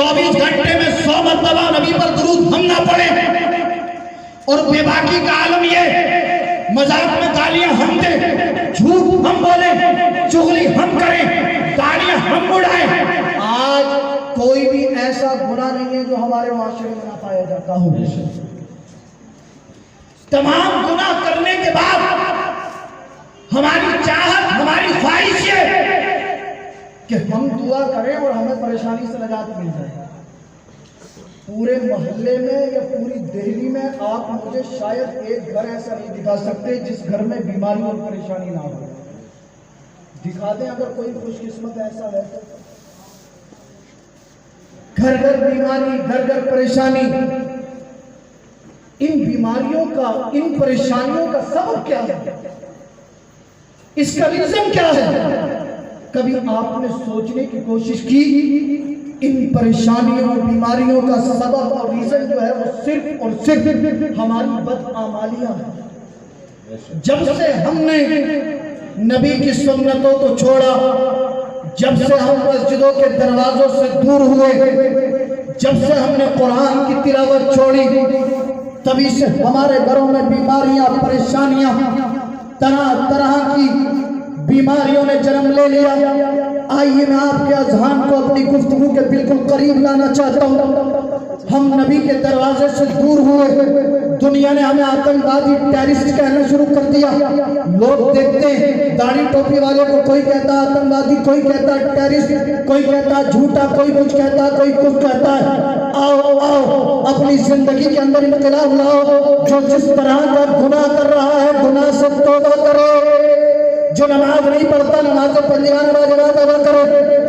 24 گھنٹے میں 100 مرتبہ نبی پر درود ہم نہ پڑھیں اور بے باکی کا عالم یہ مذاق میں گالیاں ہم دیں، جھوٹ ہم بولیں، چغلی ہم کریں، گالیاں ہم اڑائیں، آج کوئی بھی ایسا گناہ نہیں ہے جو ہمارے معاشرے میں نہ پایا جاتا ہو۔ تمام گناہ کرنے کے بعد ہماری چاہت، ہماری خواہش ہے کہ ہم دعا کریں اور ہمیں پریشانی سے نجات مل جائے۔ پورے محلے میں یا پوری دہلی میں آپ مجھے شاید ایک گھر ایسا نہیں دکھا سکتے جس گھر میں بیماری اور پریشانی نہ ہو۔ دکھا دیں اگر کوئی خوش قسمت ایسا ہے۔ گھر گھر بیماری، گھر گھر پریشانی۔ ان بیماریوں کا، ان پریشانیوں کا سبب کیا ہے؟ اس کا ریزن کیا ہے؟ کبھی آپ نے سوچنے کی کوشش کی؟ ان پریشانیوں اور بیماریوں کا سبب اور ریزن جو ہے وہ صرف اور صرف ہماری بدعمالیاں ہیں۔ جب سے ہم نے نبی کی سنتوں کو چھوڑا، جب سے ہم مسجدوں کے دروازوں سے دور ہوئے، جب سے ہم نے قرآن کی تلاوت چھوڑی، تبھی سے ہمارے گھروں میں بیماریاں، پریشانیاں، طرح طرح کی بیماریوں نے جنم لے لیا۔ آئیے میں آپ کے اذہان کو اپنی گفتگو کے بالکل قریب لانا چاہتا ہوں۔ ہم نبی کے دروازے سے دور ہوئے، دنیا نے ہمیں آتنکوادی، ٹیررسٹ کہنا شروع کر دیا۔ لوگ دیکھتے ہیں داڑھی ٹوپی والے کو کوئی کہتا ہے آتنکوادی، کوئی کہتا ہے ٹیررسٹ، کوئی کہتا ہے جھوٹا، کوئی کچھ کہتا ہے، کوئی کچھ کہتا ہے۔ آؤ آؤ اپنی زندگی کے اندر انقلاب لاؤ۔ جو جس طرح کا گناہ کر رہا ہے گناہ سے توبہ کرو۔ جو نماز نہیں پڑھتا نماز پنجگانہ باجرات ادا کرو۔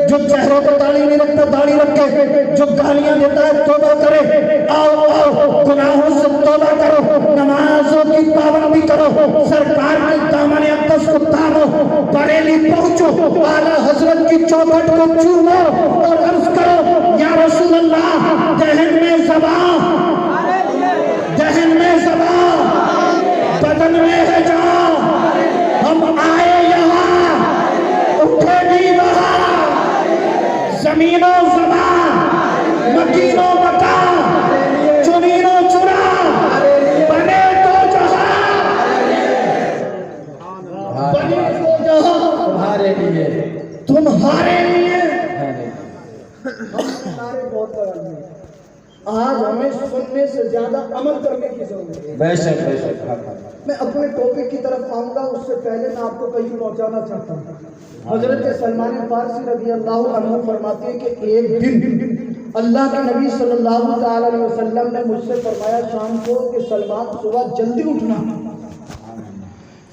جو چہروں پر داڑھی نہیں رکھتا داڑھی رکھے۔ جو گالیاں دیتا ہے توبہ کرے۔ آؤ آؤ گناہوں سے توبہ کرو، نمازوں کی پابندی کرو، سرکار کے دامن اقدس کو تھامو، بریلی پہنچو، اعلیٰ حضرت کی چوکھٹ کو چومو اور عرض کرو یا رسول اللہ، دہن میں زبان، دہن میں زبان، بدن میں ہے جان، ہم آئے یہاں اٹھے بھی وہاں، زمین و زمان، مکین و مکان، چنین و چرا، بنے تو جہاں، بنے تو جہاں تمہارے لیے، تمہارے لیے۔ ہم سارے بہت بڑھتے ہیں، آج ہمیں سننے سے زیادہ عمل کرنے کی ضرورت ہے۔ بے شک بے شک۔ میں اپنے ٹاپک کی طرف آؤں گا، اس سے پہلے میں آپ کو کہیں پہنچانا چاہتا ہوں۔ حضرت سلمان فارسی رضی اللہ عنہ فرماتے ہیں کہ ایک دن اللہ کے نبی صلی اللہ تعالی علیہ وسلم نے مجھ سے فرمایا شام کو کہ سلمان صبح جلدی اٹھنا،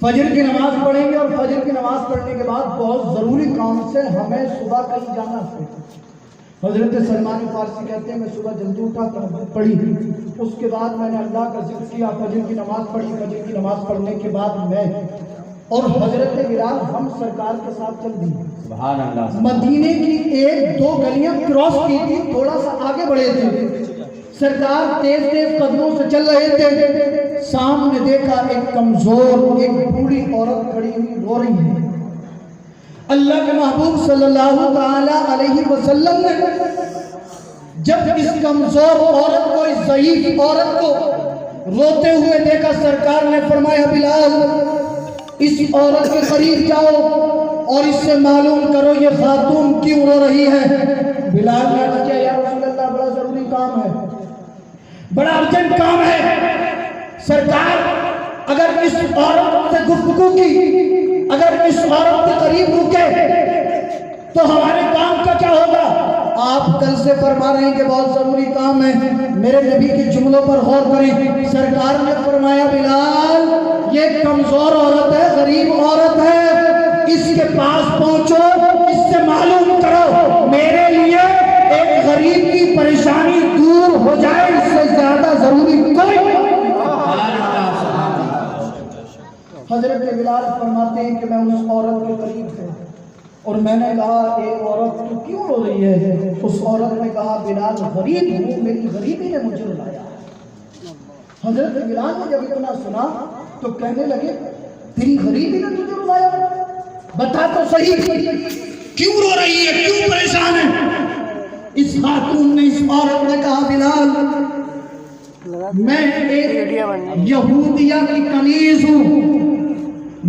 فجر کی نماز پڑھیں گے اور فجر کی نماز پڑھنے کے بعد بہت ضروری کام سے ہمیں صبح کہیں جانا ہے۔ حضرت سلمان فارسی کہتے ہیں میں صبح جلدی اٹھا پڑھی، اس کے بعد میں نے اللہ کا ذکر کیا، فجر کی نماز پڑھی، فجر کی نماز پڑھنے کے بعد میں اور حضرت بلال ہم سرکار کے ساتھ چل دی۔ سبحان اللہ۔ مدینے کی ایک دو گلیاں کراس کی تھی، تھوڑا سا آگے بڑھے تھے، سرکار تیز تیز قدموں سے چل رہے تھے، سامنے دیکھا ایک کمزور ایک بوڑھی عورت کھڑی ہوئی رو رہی ہے۔ اللہ کے محبوب صلی اللہ تعالی علیہ وسلم نے جب اس کمزور عورت کو، اس ضعیف عورت کو روتے ہوئے دیکھا، سرکار نے فرمایا بلال اس عورت کے قریب جاؤ اور اس سے معلوم کرو یہ خاتون کیوں رو رہی ہے۔ بلال نے عرض کیا یا رسول اللہ بڑا ضروری کام ہے، بڑا ارجنٹ کام ہے۔ سرکار اگر اس عورت سے گفتگو کی، اگر اس عورت کے قریب رکے تو ہمارے کام کا کیا ہوگا؟ آپ کل سے فرما رہے ہیں کہ بہت ضروری کام ہے، میرے نبی کے جملوں پر غور کریں۔ سرکار نے فرمایا بلال یہ کمزور عورت ہے، غریب عورت ہے، اس کے پاس پہنچو، اس سے معلوم کرو میرے لیے ایک غریب کی پریشانی دور ہو جائے، اس سے زیادہ ضروری کوئی نہیں۔ حضرت بلال فرماتے ہیں کہ میں اس عورت کے قریب تھا اور میں نے کہا اے عورت تو کیوں رو رہی ہے؟ اس عورت نے کہا بلال غریب ہوں، میری غریبی نے مجھے رلایا۔ حضرت بلال نے جب اتنا سنا تو کہنے لگے تیری غریبی نے تجھے رلایا؟ بتا تو صحیح کیوں رو رہی ہے، کیوں پریشان ہے؟ اس خاتون نے، اس میں ایک یہودیہ کی کنیز ہوں،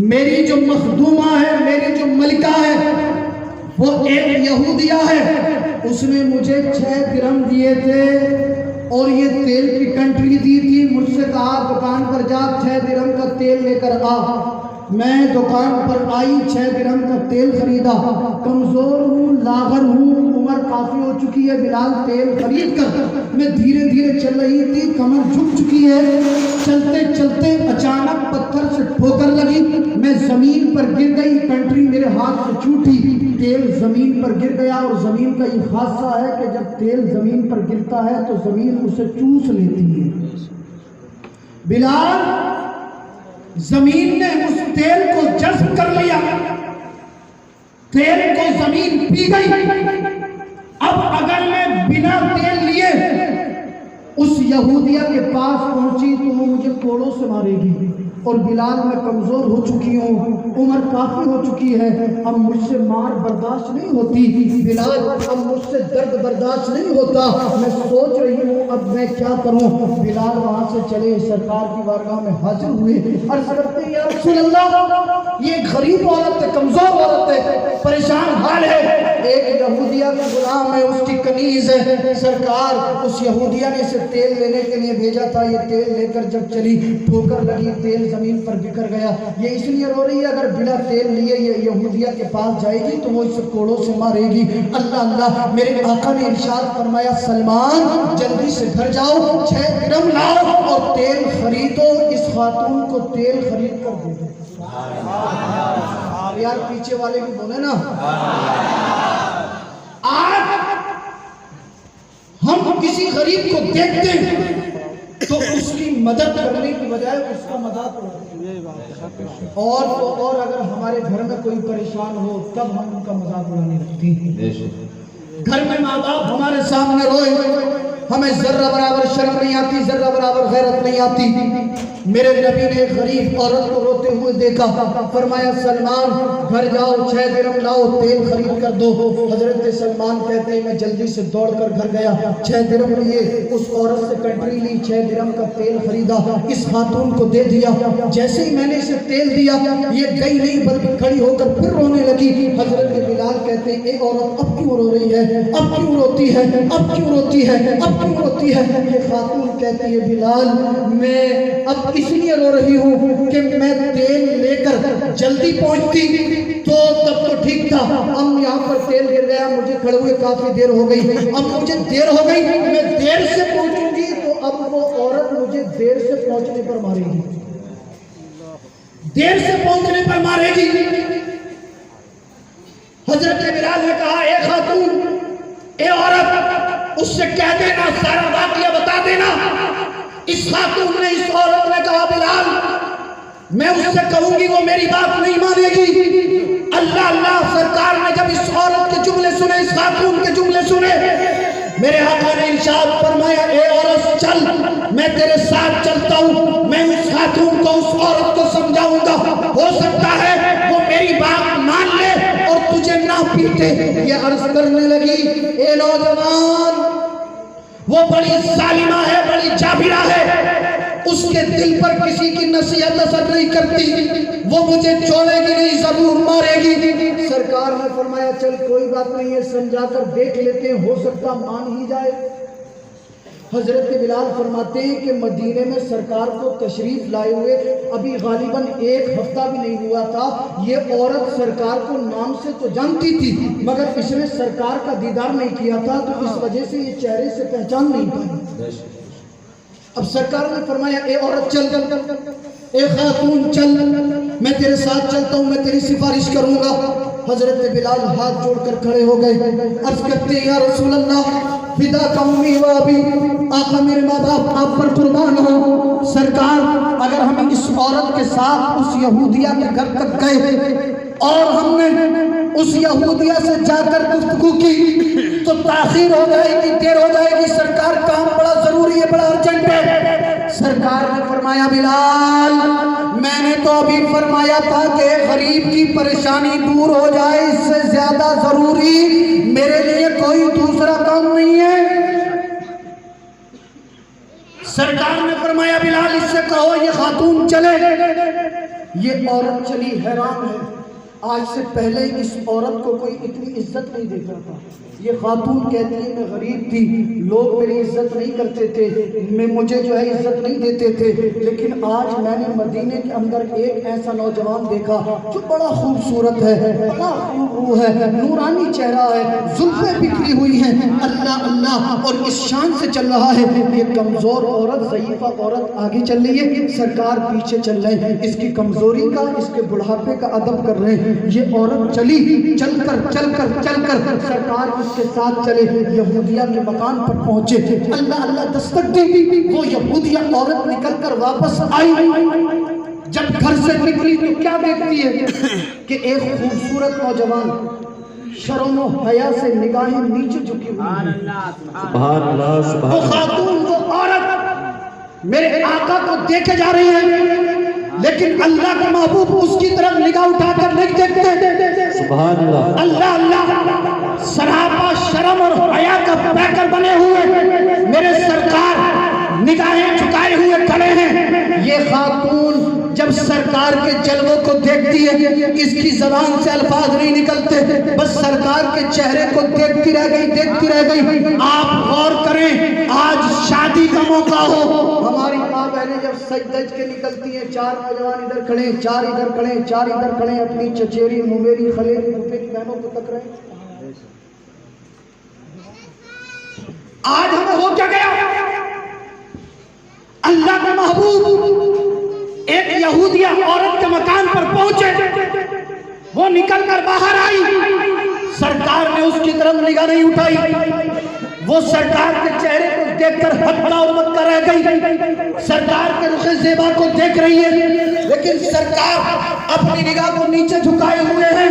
میری جو مخدومہ ہے، میری جو ملکہ ہے وہ ایک یہودیہ ہے، اس نے مجھے 6 درہم دیے تھے اور یہ تیل کی کنٹری دی تھی، مجھ سے کہا دکان پر جا 6 درہم کا تیل لے کر آ۔ میں دکان پر آئی، 6 درہم کا تیل خریدا، کمزور ہوں، لاغر ہوں، عمر کافی ہو چکی ہے، بلال تیل خرید کر میں دھیرے دھیرے چل رہی تھی، کمر جھک چکی ہے، چلتے چلتے اچانک پتھر سے ٹھوکر لگی، میں زمین پر گر گئی، کنٹری میرے ہاتھ سے چھوٹی، تیل زمین پر گر گیا۔ اور زمین کا یہ خاصہ ہے کہ جب تیل زمین پر گرتا ہے تو زمین اسے چوس لیتی ہے۔ بلال، زمین نے اس تیل کو جذب کر لیا، تیل کو زمین پی گئی۔ اب اگر میں بنا تیل لیے اس یہودیہ کے پاس پہنچی تو وہ مجھے کوڑوں سے مارے گی، اور بلال میں کمزور ہو چکی ہوں، عمر کافی ہو چکی ہے، اب مجھ سے مار برداشت نہیں ہوتی، بلال اب مجھ سے درد برداشت نہیں ہوتا، میں سوچ رہی ہوں اب میں کیا کروں۔ بلال وہاں سے چلے، سرکار کی بارگاہ میں حاضر ہوئے، عرض کرتے ہیں یا رسول اللہ، یہ ایک غریب عورت ہے، کمزور عورت ہے، پریشان حال ہے، ایک یہودیہ کا غلام ہے، اس کی کنیز ہے، سرکار اس یہودیہ نے اسے تیل لینے کے لیے بھیجا تھا، یہ تیل لے کر جب چلی ٹھوکر لگی، تیل زمین پر بکھر گیا، یہ اس لیے رو رہی ہے اگر بلا تیل لیے یہ یہودیہ کے پاس جائے گی تو وہ اسے کوڑوں سے مارے گی۔ اللہ اللہ، میرے آقا نے ارشاد فرمایا سلمان جلدی سے گھر جاؤ، 6 درہم لاؤ اور تیل خریدو، اس خاتون کو تیل خرید کر دے دو۔ یار پیچھے والے بھی بولے نا، آج ہم کسی غریب کو دیکھتے ہیں تو اس کی مدد کرنے کی بجائے اس کا مذاق اڑاتے ہیں، اور اگر ہمارے گھر میں کوئی پریشان ہو تب ہم ان کا مذاق اڑانے لگتے ہیں۔ گھر میں ماں باپ ہمارے سامنے روئے، ہمیں ذرہ برابر شرم نہیں آتی، ذرہ برابر غیرت نہیں آتی۔ میرے نبی نے ایک غریب عورت کو روتے ہوئے دیکھا، فرمایا سلمان گھر جاؤ، 6 درہم لاؤ، تیل خرید کر دو۔ حضرت سلمان کہتے ہیں میں جلدی سے دوڑ کر گھر گیا، 6 درہم لیے، اس عورت سے کنٹری لی، 6 درہم کا تیل خریدا، اس خاتون کو دے دیا۔ جیسے ہی میں نے اسے تیل دیا یہ گئی نہیں بلکہ کھڑی ہو کر پھر رونے لگی۔ حضرت بلال کہتے ہیں اے عورت اب کیوں رو رہی ہے، اب کیوں روتی ہے، اب کیوں روتی ہے، اب کیوں روتی ہے؟ یہ خاتون کہتی ہے بلال میں اب اس لیے رو رہی ہوں کہ میں تیل لے کر جلدی پہنچتی تو تب تو ٹھیک تھا، اب یہاں پر تیل گر گیا، مجھے کھڑے ہوئے کافی دیر ہو گئی، اب مجھے دیر ہو گئی، میں دیر سے پہنچوں گی تو اب وہ عورت مجھے دیر سے پہنچنے پر مارے گی، دیر سے پہنچنے پر مارے گی۔ حضرت بلال نے کہا اے خاتون، اے عورت، اس سے کہہ دینا، سارا واقعہ بتا دینا۔ اس خاتون نے، اس عورت نے کہا بلال میں اس سے کہوں گی وہ میری بات نہیں مانے گی۔ اللہ اللہ، سرکار نے جب اس عورت کے جملے سنے، اس خاتون کے جملے سنے، میرے آقا نے ارشاد فرمایا اے عورت چل، میں تیرے ساتھ چلتا ہوں، میں اس خاتون کو، اس عورت کو سمجھاؤں گا، ہو سکتا ہے وہ میری بات مان لے اور تجھے نہ پیٹے۔ یہ عرض کرنے لگی اے نوجوان، وہ بڑی ظالمہ ہے، بڑی جابرہ ہے، اس کے دل پر کسی کی نصیحت اثر نہیں کرتی، وہ مجھے چھوڑے گی نہیں، ضرور مارے گی۔ سرکار نے فرمایا چل کوئی بات نہیں ہے، سمجھا کر دیکھ لیتے ہیں، ہو سکتا مان ہی جائے۔ حضرت بلال فرماتے ہیں کہ مدینے میں سرکار کو تشریف لائے ہوئے ابھی غالباً 1 ہفتہ بھی نہیں ہوا تھا، یہ عورت سرکار کو نام سے تو جانتی تھی مگر اس نے سرکار کا دیدار نہیں کیا تھا تو اس وجہ سے یہ چہرے سے پہچان نہیں پائی۔ اب سرکار نے فرمایا اے عورت چل، اے خاتون چل، میں تیرے ساتھ چلتا ہوں، میں تیری سفارش کروں گا۔ حضرت بلال ہاتھ جوڑ کر کھڑے ہو گئے، عرض کرتے ہیں یا رسول اللہ فدا کا امی و ابی، آقا میرے ماں باپ آپ پر قربان ہو، سرکار اگر ہم اس عورت کے ساتھ اس یہودیہ کے گھر تک گئے اور ہم نے اس یہودیہ سے جا کر گفتگو کی تو تاخیر ہو جائے گی، دیر ہو جائے گی، سرکار کام بڑا ضروری ہے، بڑا ارجنٹ ہے۔ سرکار نے فرمایا بلال میں نے تو ابھی فرمایا تھا کہ غریب کی پریشانی دور ہو جائے، اس سے زیادہ ضروری میرے لیے کوئی دوسرا کام نہیں ہے۔ سرکار نے فرمایا بلال اس سے کہو یہ خاتون چلے. یہ عورت چلی، حیران ہے، آج سے پہلے اس عورت کو کوئی اتنی عزت نہیں دیتا تھا. یہ خاتون کہتی ہے میں غریب تھی، لوگ میری عزت نہیں کرتے تھے، مجھے جو ہے عزت نہیں دیتے تھے، لیکن آج میں نے مدینے کے اندر ایک ایسا نوجوان دیکھا جو بڑا خوبصورت ہے، بڑا خوب ہے، نورانی چہرہ ہے، زلفیں بکھری ہوئی ہیں، اللہ اللہ، اور اس شان سے چل رہا ہے. یہ کمزور عورت، ضعیفہ عورت آگے چل رہی ہے، سرکار پیچھے چل رہے ہیں. اس کی کمزوری کا، اس کے بڑھاپے کا ادب کر رہے ہیں. یہ عورت چلی، چل کر سرکار اس کے ساتھ چلے، یہودیہ کے مکان پر پہنچے. اللہ اللہ دستک دی، وہ یہودیہ عورت نکل کر واپس آئی. جب گھر سے نکلی تو کیا دیکھتی ہے کہ ایک خوبصورت نوجوان شرم و حیا سے نگاہیں نیچے جھکی ہوئی. سبحان اللہ سبحان وہ اللہ. خاتون، وہ عورت میرے آقا کو دیکھے جا رہی ہے، لیکن اللہ کے محبوب اس کی طرف نگاہ اٹھا کر نہیں دیکھتے. سبحان اللہ. اللہ اللہ، سراپا شرم اور حیا کا پیکر بنے ہوئے میرے سرکار نگاہیں جھکائے ہوئے کھڑے ہیں. یہ خاتون جب سرکار کے جلووں کو دیکھتی ہے، اس کی زبان سے الفاظ نہیں نکلتے، بس سرکار کے چہرے کو دیکھتی رہ گئی. آپ غور کریں، آج شادی کا موقع ہو، ہماری ماں بہنیں جب سج دج کے نکلتی ہیں، 4 نوجوان ادھر کھڑے، 4 ادھر کھڑے، 4 ادھر کھڑے، اپنی چچیری ممیری خلیری پھوپھی کی بہنوں کو تک رہے. آج ہمیں ہو کیا گیا؟ اللہ کے محبوب ایک یہودیہ عورت کے مکان پر پہنچے، وہ نکل کر باہر آئی، سرکار نے اس کی طرف نگاہ نہیں اٹھائی. وہ سرکار کے چہرے کو دیکھ کر ہکا مکا رہ گئی، سرکار کے رخ زیبا کو دیکھ رہی ہے، لیکن سرکار اپنی نگاہ کو نیچے جھکائے ہوئے ہیں.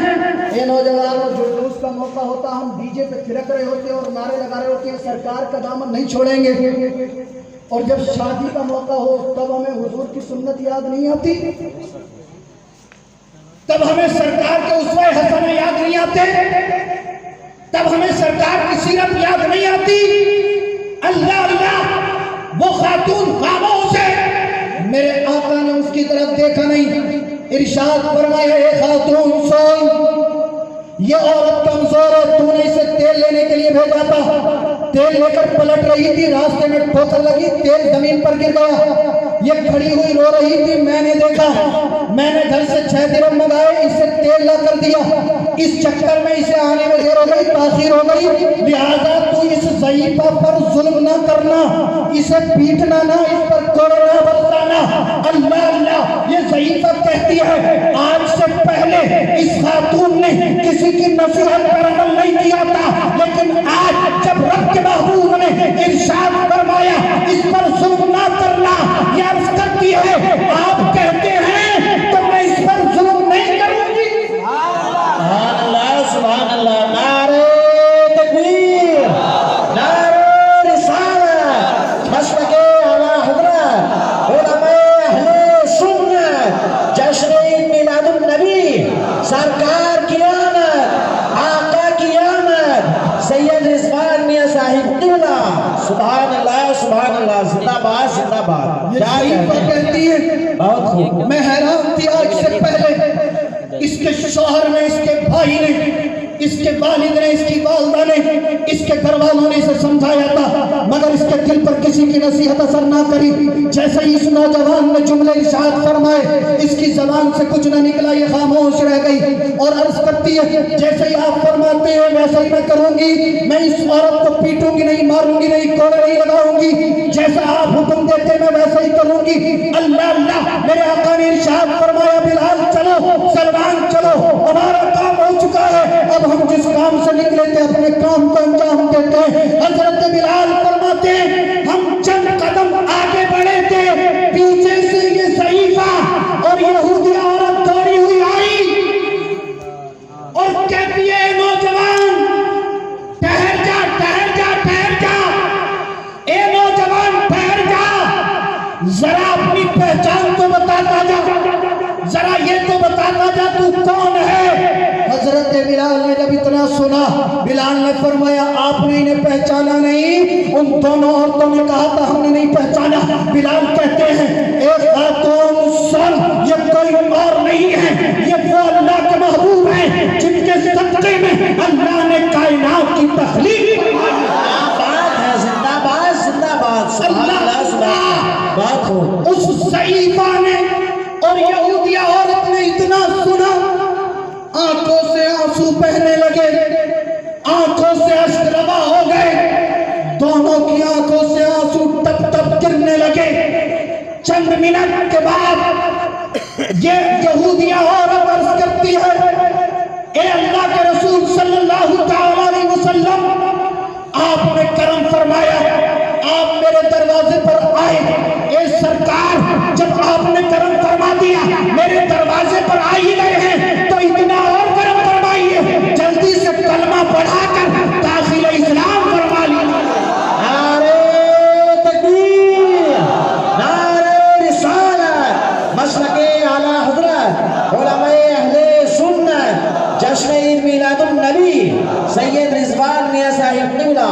اے نوجوانوں، جلوس کا موقع ہوتا ہم ڈی جے پہ تھرک رہے ہوتے اور نعرے لگا رہے ہوتے ہیں، سرکار کا دامن نہیں چھوڑیں گے. اور جب شادی کا موقع ہو تب ہمیں حضور کی سنت یاد نہیں آتی، تب ہمیں سرکار کے اسوہ حسنہ یاد نہیں آتے، تب ہمیں سرکار کی سیرت یاد نہیں آتی. اللہ اللہ، وہ خاتون خاموش ہے، میرے آقا نے اس کی طرف دیکھا نہیں. ارشاد فرمایا اے خاتون سن، یہ عورت کمزور ہے، تو نے اسے تیل لینے کے لیے بھیجا تھا، تیل لے کر پلٹ رہی تھی، راستے میں ٹھوکر لگی، تیل زمین پر گر گیا. یہ کھڑی ہوئی رو رہی تھی، میں نے دیکھا، میں نے گھر سے 6 درہم منگائے، اسے تیل لا کر دیا. اس چکر میں اسے آنے میں دیر ہو گئی، تاخیر ہو گئی، لہذا تو اس ضعیفہ پر ظلم نہ کرنا، اسے پیٹنا نہ، اس پر کوڑنا برسانا. اللہ اللہ، یہ ضعیفہ کہتی ہے آج سے پہلے اس خاتون نے کسی کی نصیحت پر عمل نہیں کیا تھا، لیکن آج جب رب کے محبوب نے ارشاد فرمایا اس پر ظلم نہ کرنا، یہ عرض کرتی ہے آپ کہتے ہیں تو میں اس پر ظلم نہیں کروں گی. سبحان اللہ سبحان اللہ. نعرہ تکبیر، نعرہ رسالت، مسلک اعلی حضرت علماء اہل سنت، جشن میلاد النبی، سرکار کی آمد، آقا کی آمد، سید رضوان میاں صاحب قبلہ. سبحان اللہ سبحان اللہ. زندہ باد زندہ باد. یہ ضعیفہ کہتی ہے بہت خوب. میں حیران تھی، آج سے پہلے اس کے شوہر نے، اس کے بھائی نے، اس کے والد نے، اس کی والدہ نے، اس کے گھر والوں نے اسے سمجھایا تھا، مگر اس کے دل پر کسی کی نصیحت اثر نہ کری. جیسے ہی اس نوجوان نے جملے ارشاد فرمائے، اس کی زبان سے کچھ نہ نکلا، یہ خاموش رہ گئی اور عرض کرتی ہے جیسے ہی آپ فرماتے ہیں ویسے ہی میں کروں گی. میں اس عورت کو پیٹوں گی نہیں، ماروں گی نہیں، کوڑے نہیں لگاؤں گی، جیسا آپ حکم دیتے میں ویسے ہی کروں گی. اللہ اللہ، میرے آقا نے ارشاد فرمایا بلال چلو، سلمان چلو، ہمارا کام ہو چکا ہے، اب ہم جس کام سے نکلے تھے اپنے کام کو انجام دیتے ہیں. حضرت بلال فرماتے ہیں ہم چند قدم آگے بڑھے تھے، پیچھے سے یہ ضعیفہ اور یہودی عورت دوڑی ہوئی آئی اور کہتی ہے نوجوان ٹھہر جا ٹھہر جا ٹھہر جا، اے نوجوان ٹھہر جا، ذرا اپنی پہچان تو بتاتا جا، ذرا یہ تو بتاتا جا تو کون ہے. حضرت بلال نے جب اتنا سنا، بلال نے فرمایا فرمایا آپ نے انہیں پہچانا نہیں؟ ان دونوں عورتوں نے کہا تھا ہم نے نہیں پہچانا۔ بلال کہتے ہیں اے خاتون سن، یہ کوئی اور نہیں ہے، یہ وہ اللہ کے محبوب ہیں جن کے صدقے میں اللہ نے کائنات کی تخلیق فرمائی۔ بات ہے، زندہ باد، زندہ باد، سبحان اللہ، سبحان اللہ، بات ہو۔ اس ضعیفہ نے اور یہودیہ عورت نے اتنا سنا، آنکھوں سے آنسو بہنے لگے، آنکھوں سے اشک روا ہو گئے، دونوں کی آنکھوں سے آنسو ٹپ ٹپ گرنے لگے۔ چند منٹ کے بعد یہ یہودیہ عورت عرض کرتی ہے اے اللہ کے رسول صلی اللہ تعالی علیہ وسلم، آپ نے کرم فرمایا، آپ میرے دروازے پر آئے۔ اے سرکار، جب آپ نے کرم فرما دیا، میرے دروازے پر آ ہی گئے ہیں تو اتنا اور کرم فرمائیے، جلدی سے کلمہ پڑھا کر داخل اسلام فرما لیجیے۔ نعرہ تکبیر، نعرہ رسالت، مسلک اعلی حضرت علماء اہل سنت، جشن عید میلاد النبی سید رضوان میاں صاحب قبلہ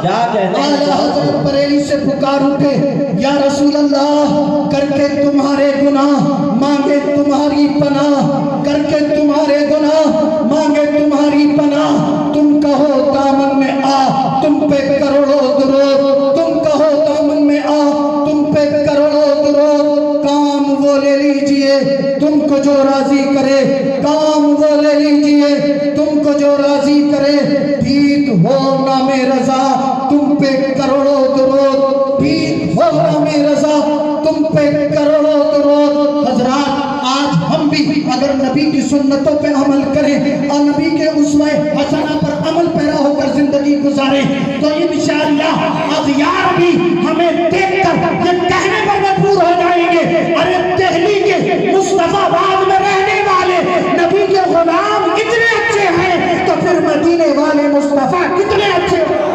کیا کہتے ہیں؟ اعلیٰ حضرت بریلی سے پکار اٹھے، یا رسول اللہ، کر کے تمہارے گناہ مانگے تمہاری پناہ، کر کے تمہارے گناہ مانگے تمہاری پناہ، تم کہو دامن میں آ تم پہ کروڑوں درود، تم کہو دامن میں آ تم پہ کروڑوں درود، کام وہ لے لیجئے تم کو جو راضی کرے، کام وہ لے لیجئے تم کو جو راضی کرے، بھیت ہو نام رضا تم پہ کروڑوں درود، بھیت ہو نام رضا تم پہ کروڑوں درود۔ حضرات، آج ہم بھی اگر نبی کی سنتوں پہ عمل کریں اور نبی کے اسوہ حسنہ پر عمل پیرا ہو کر زندگی گزاریں تو انشاءاللہ اغیار بھی ہمیں دیکھ کر یہ کہنے پر مجبور ہو جائیں گے، ارے دہلی کے مصطفیٰ آباد میں رہنے والے نبی کے غلام اتنے اچھے ہیں تو پھر مدینے والے مصطفیٰ کتنے اچھے ہیں۔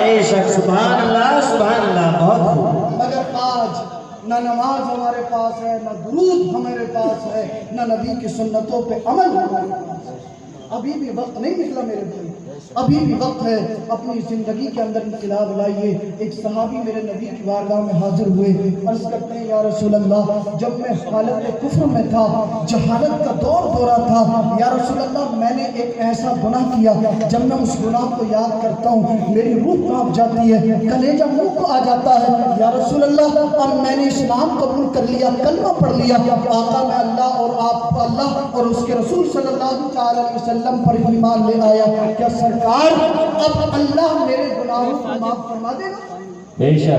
اے شخص، سبحان اللہ، سبحان اللہ، بہت خوب۔ مگر آج نہ نماز ہمارے پاس ہے، نہ درود ہمارے پاس ہے، نہ نبی کی سنتوں پہ عمل ہمارے پاس ہے۔ ابھی بھی وقت نہیں نکلا میرے بھائی، ابھی بھی وقت ہے، اپنی زندگی کے اندر انقلاب لائیے۔ ایک صحابی میرے نبی کی بارگاہ میں حاضر ہوئے، عرض کرتے ہیں یا رسول اللہ، جب میں حالت کفر میں تھا، جہالت کا دورہ تھا، یا رسول اللہ میں نے ایک ایسا گناہ کیا، جب میں اس گناہ کو یاد کرتا ہوں میری روح کانپ جاتی ہے، کلیجہ منہ کو آ جاتا ہے۔ یا رسول اللہ، اب میں نے اسلام قبول کر لیا، کلمہ پڑھ لیا، آقا میں اللہ اور آپ اللہ اور اس کے رسول صلی اللہ علیہ وسلم پر ایمان لے آیا، کیا سرکار اب اللہ میرے گناہوں کو معاف فرما دے گا؟ بے شک۔